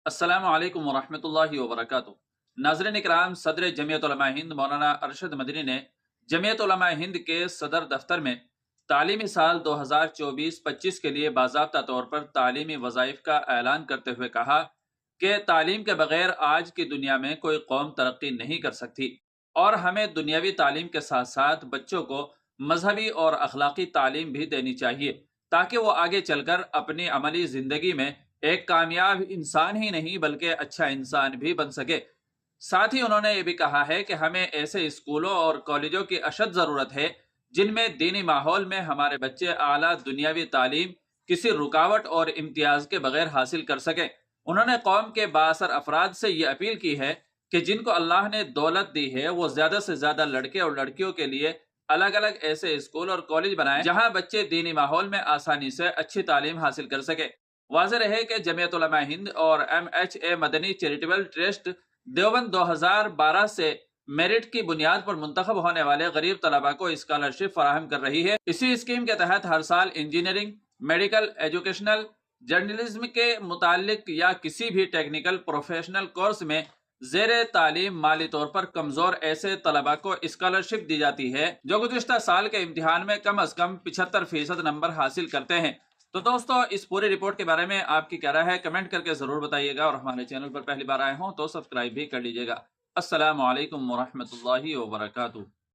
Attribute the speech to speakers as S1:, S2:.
S1: अस्सलाम वालेकुम वरहमतुल्लाहि वबरकातुहू। नाज़रीन इकराम, सदर जमीयत उलमा हिंद मौलाना अरशद मदनी ने जमीयत उलमा हिंद के सदर दफ्तर में तालीमी साल 2024-25 के लिए बाज़ाब्ता तौर पर तालीमी वज़ाइफ का ऐलान करते हुए कहा कि तालीम के बगैर आज की दुनिया में कोई कौम तरक्की नहीं कर सकती और हमें दुनियावी तालीम के साथ साथ बच्चों को मजहबी और अखलाकी तालीम भी देनी चाहिए ताकि वो आगे चलकर अपनी अमली ज़िंदगी में एक कामयाब इंसान ही नहीं बल्कि अच्छा इंसान भी बन सके। साथ ही उन्होंने ये भी कहा है कि हमें ऐसे स्कूलों और कॉलेजों की अशद ज़रूरत है जिनमें दीनी माहौल में हमारे बच्चे आला दुनियावी तालीम किसी रुकावट और इम्तियाज के बगैर हासिल कर सकें। उन्होंने कौम के बाअसर अफराद से ये अपील की है कि जिनको अल्लाह ने दौलत दी है वो ज़्यादा से ज़्यादा लड़के और लड़कियों के लिए अलग अलग ऐसे स्कूल और कॉलेज बनाएं जहां बच्चे दीनी माहौल में आसानी से अच्छी तालीम हासिल कर सके। वाज़ेह रहे कि जमीयत उलमा हिंद और MHA Madani charitable trust Deoband 2012 से मेरिट की बुनियाद पर मुंतखब होने वाले गरीब तलबा को स्कॉलरशिप फराहम कर रही है। इसी स्कीम के तहत हर साल इंजीनियरिंग, मेडिकल, एजुकेशनल, जर्नलिज्म के मुतालिक या किसी भी टेक्निकल प्रोफेशनल कोर्स में जेर तालीम माली तौर पर कमजोर ऐसे तलबा को स्कॉलरशिप दी जाती है जो गुज़िश्ता साल के इम्तिहान में कम अज कम 75% नंबर हासिल करते हैं। तो दोस्तों, इस पूरी रिपोर्ट के बारे में आपकी क्या राय है, कमेंट करके जरूर बताइएगा और हमारे चैनल पर पहली बार आए हों तो सब्सक्राइब भी कर लीजिएगा। अस्सलामु अलैकुम वरहमतुल्लाहि वबरकातुहू।